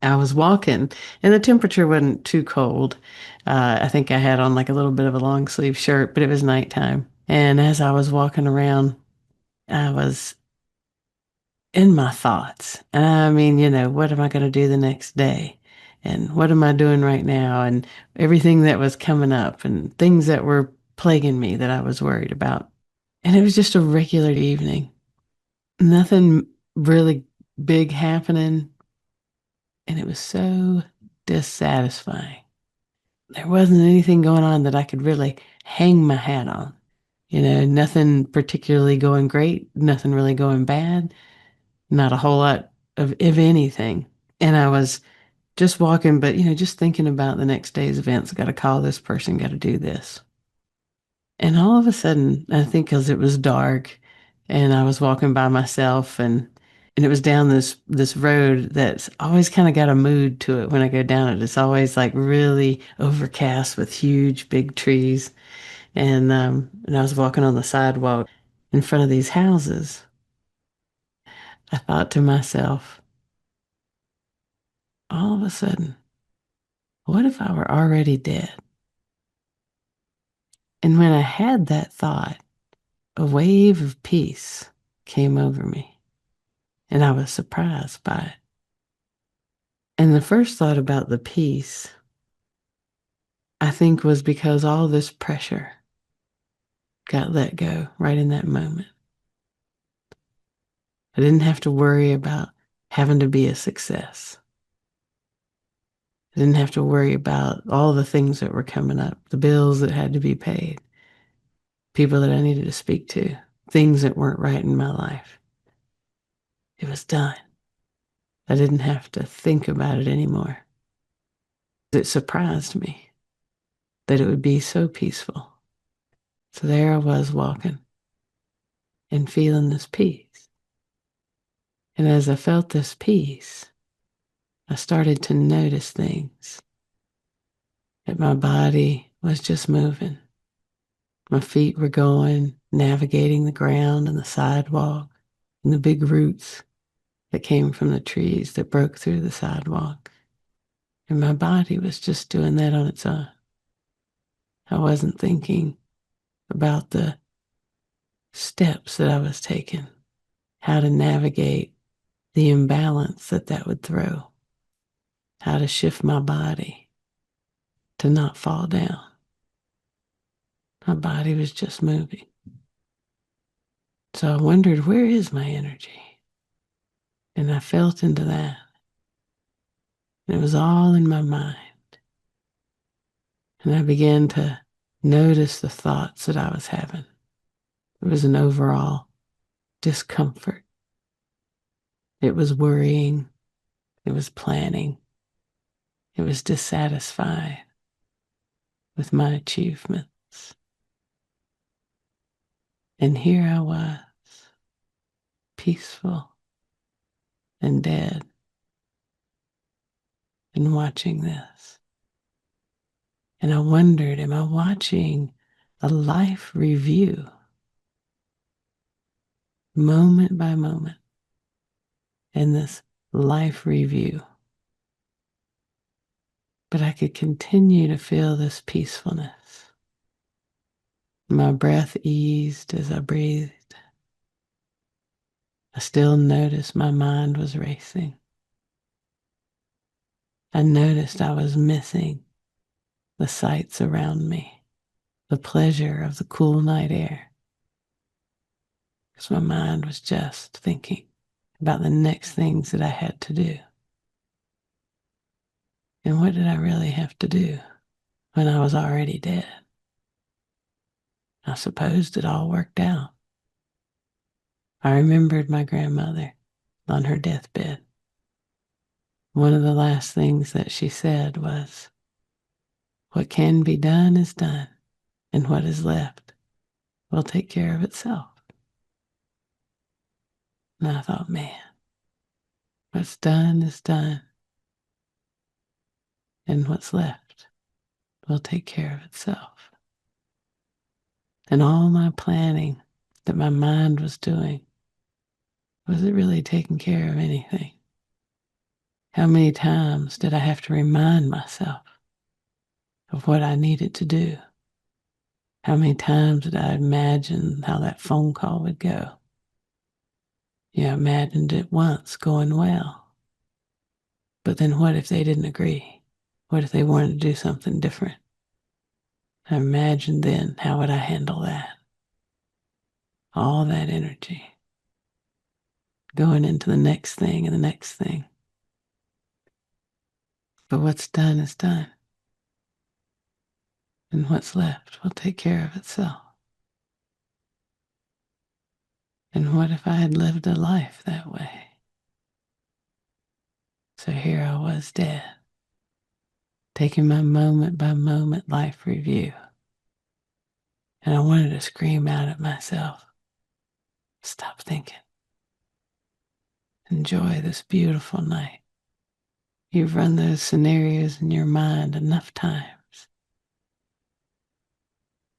I was walking, and the temperature wasn't too cold. I think I had on like a little bit of a long sleeve shirt, but it was nighttime. And as I was walking around, I was in my thoughts. And I mean, what am I going to do the next day? And what am I doing right now? And everything that was coming up and things that were plaguing me that I was worried about. And it was just a regular evening. Nothing really big happening. And it was so dissatisfying. There wasn't anything going on that I could really hang my hat on. Nothing particularly going great, nothing really going bad, not a whole lot of anything. And I was just walking, but, just thinking about the next day's events. Got to call this person, got to do this. And all of a sudden, I think because it was dark and I was walking by myself and it was down this road that's always kind of got a mood to it when I go down it. It's always like really overcast with huge big trees. And I was walking on the sidewalk in front of these houses. I thought to myself, all of a sudden, what if I were already dead? And when I had that thought, a wave of peace came over me, and I was surprised by it. And the first thought about the peace, I think, was because all this pressure got let go right in that moment. I didn't have to worry about having to be a success. I didn't have to worry about all the things that were coming up, the bills that had to be paid, people that I needed to speak to, things that weren't right in my life. It was done. I didn't have to think about it anymore. It surprised me that it would be so peaceful. So there I was walking and feeling this peace. And as I felt this peace, I started to notice things that my body was just moving. My feet were going, navigating the ground and the sidewalk and the big roots that came from the trees that broke through the sidewalk. And my body was just doing that on its own. I wasn't thinking about the steps that I was taking, how to navigate the imbalance that would throw, how to shift my body to not fall down. My body was just moving. So I wondered, where is my energy? And I felt into that. And it was all in my mind. And I began to notice the thoughts that I was having. It was an overall discomfort. It was worrying. It was planning. It was dissatisfied with my achievements. And here I was, peaceful and dead, and watching this. And I wondered, am I watching a life review, moment by moment, in this life review? But I could continue to feel this peacefulness. My breath eased as I breathed. I still noticed my mind was racing. I noticed I was missing the sights around me, the pleasure of the cool night air, because my mind was just thinking about the next things that I had to do. And what did I really have to do when I was already dead? I supposed it all worked out. I remembered my grandmother on her deathbed. One of the last things that she said was, "What can be done is done, and what is left will take care of itself." And I thought, man, what's done is done, and what's left will take care of itself. And all my planning that my mind was doing, was it really taking care of anything? How many times did I have to remind myself of what I needed to do? How many times did I imagine how that phone call would go? Yeah, I imagined it once going well. But then what if they didn't agree? What if they wanted to do something different? I imagined then, how would I handle that? All that energy going into the next thing and the next thing. But what's done is done. And what's left will take care of itself. And what if I had lived a life that way? So here I was dead, taking my moment by moment life review. And I wanted to scream out at myself, stop thinking. Enjoy this beautiful night. You've run those scenarios in your mind enough times,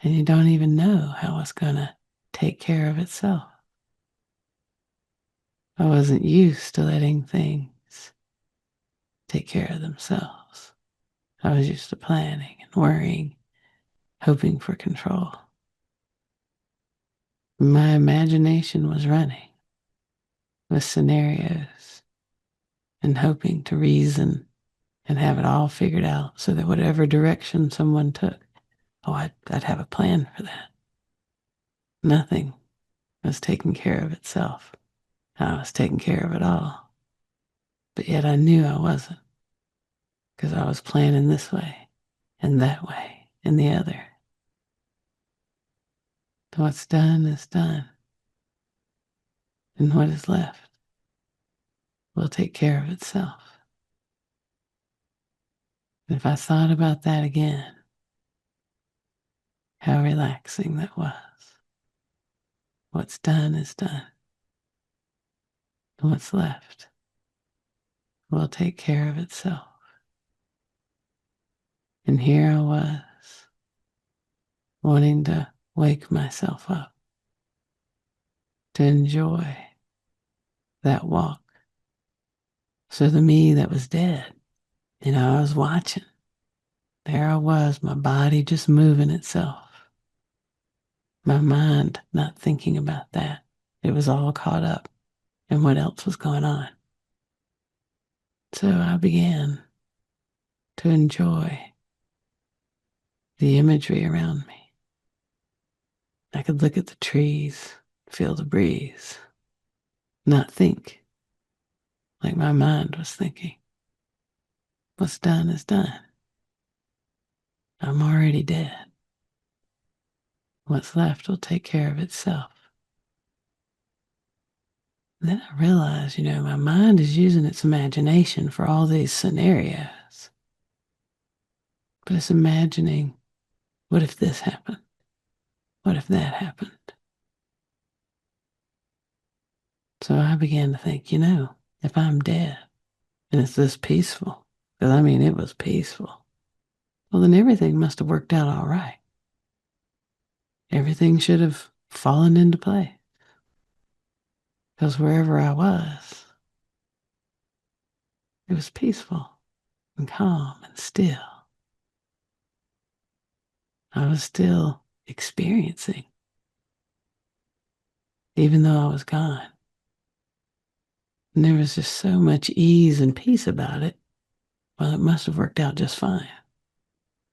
and you don't even know how it's going to take care of itself. I wasn't used to letting things take care of themselves. I was used to planning and worrying, hoping for control. My imagination was running with scenarios and hoping to reason and have it all figured out so that whatever direction someone took, I'd have a plan for that. Nothing was taking care of itself. I was taking care of it all. But yet I knew I wasn't, because I was planning this way and that way and the other. What's done is done. And what is left will take care of itself. And if I thought about that again, how relaxing that was. What's done is done. And what's left will take care of itself. And here I was, wanting to wake myself up, to enjoy that walk. So the me that was dead, I was watching. There I was, my body just moving itself. My mind not thinking about that. It was all caught up in what else was going on. So I began to enjoy the imagery around me. I could look at the trees, feel the breeze, not think like my mind was thinking. What's done is done. I'm already dead. What's left will take care of itself. Then I realized, my mind is using its imagination for all these scenarios. But it's imagining, what if this happened? What if that happened? So I began to think, if I'm dead and it's this peaceful, because it was peaceful, well, then everything must have worked out all right. Everything should have fallen into place. Because wherever I was, it was peaceful and calm and still. I was still experiencing, even though I was gone. And there was just so much ease and peace about it. Well, it must have worked out just fine.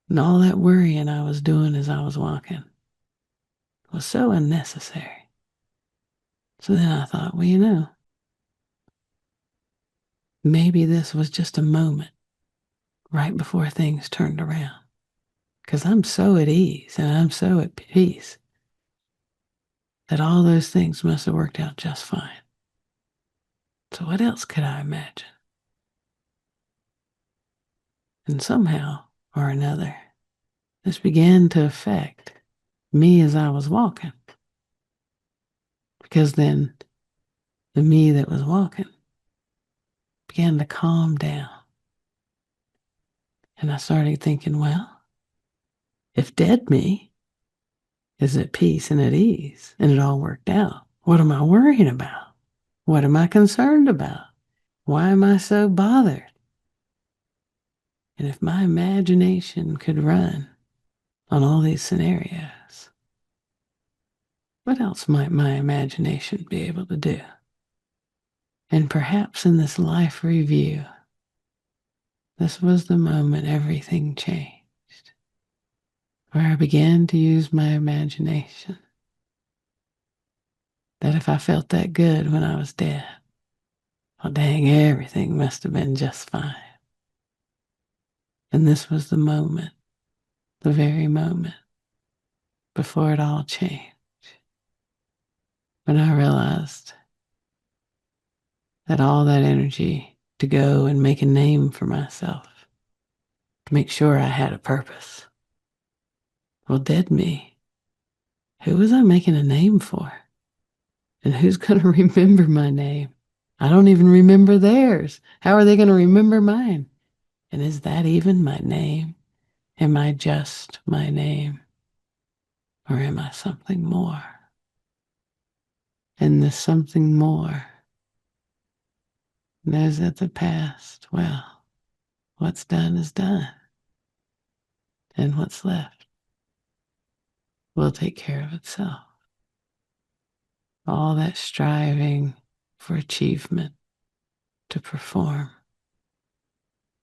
And all that worrying I was doing as I was walking was so unnecessary. So then I thought, well, maybe this was just a moment right before things turned around. Because I'm so at ease and I'm so at peace that all those things must have worked out just fine. So what else could I imagine? And somehow or another, this began to affect me as I was walking. Because then the me that was walking began to calm down. And I started thinking, well, if dead me is at peace and at ease and it all worked out, what am I worrying about? What am I concerned about? Why am I so bothered? And if my imagination could run on all these scenarios, what else might my imagination be able to do? And perhaps in this life review, this was the moment everything changed, where I began to use my imagination. That if I felt that good when I was dead, well, dang, everything must have been just fine. And this was the moment, the very moment before it all changed, when I realized that all that energy to go and make a name for myself, to make sure I had a purpose, well, dead me. Who was I making a name for? And who's going to remember my name? I don't even remember theirs. How are they going to remember mine? And is that even my name? Am I just my name? Or am I something more? And this something more knows that the past, well, what's done is done. And what's left will take care of itself. All that striving for achievement, to perform,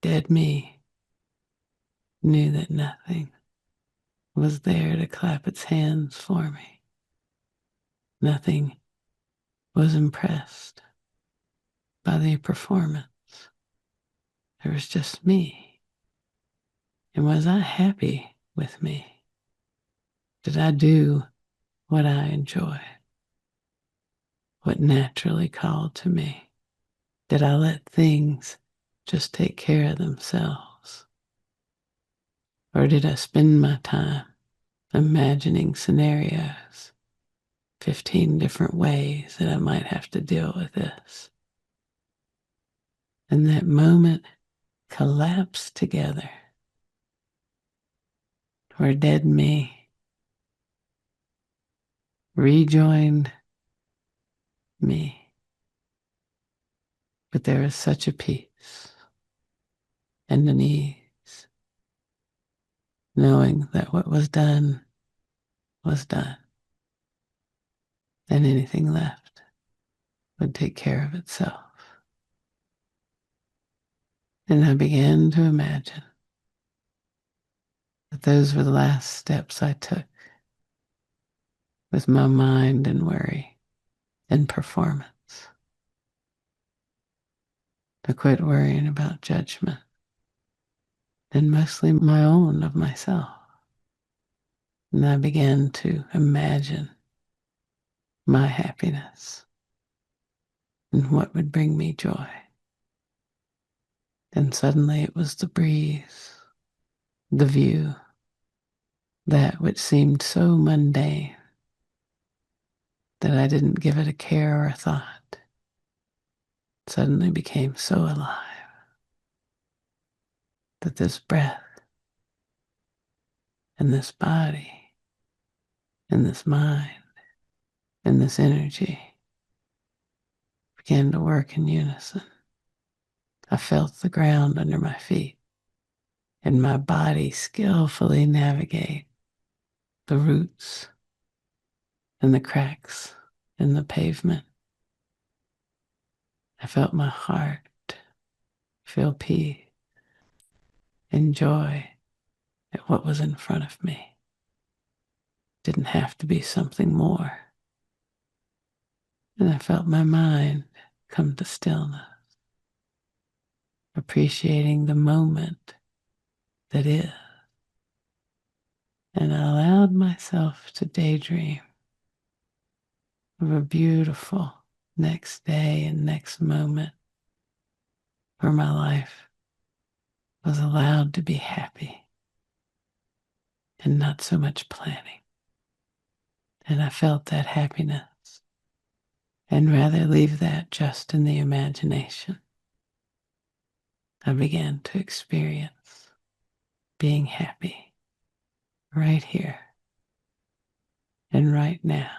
dead me knew that nothing was there to clap its hands for me. Nothing was impressed by the performance. There was just me. And was I happy with me? Did I do what I enjoy? What naturally called to me? Did I let things just take care of themselves? Or did I spend my time imagining scenarios, 15 different ways that I might have to deal with this? And that moment collapsed together where dead me rejoined me. But there is such a peace and an ease, knowing that what was done was done, and anything left would take care of itself. And I began to imagine that those were the last steps I took with my mind and worry and performance, to quit worrying about judgment, and mostly my own of myself. And I began to imagine my happiness and what would bring me joy. And suddenly it was the breeze, the view, that which seemed so mundane that I didn't give it a care or a thought, suddenly became so alive that this breath and this body and this mind and this energy began to work in unison. I felt the ground under my feet and my body skillfully navigate the roots and the cracks in the pavement. I felt my heart feel peace and joy at what was in front of me. Didn't have to be something more. And I felt my mind come to stillness, appreciating the moment that is. And I allowed myself to daydream of a beautiful next day and next moment where my life was allowed to be happy and not so much planning. And I felt that happiness, and rather leave that just in the imagination. I began to experience being happy right here and right now.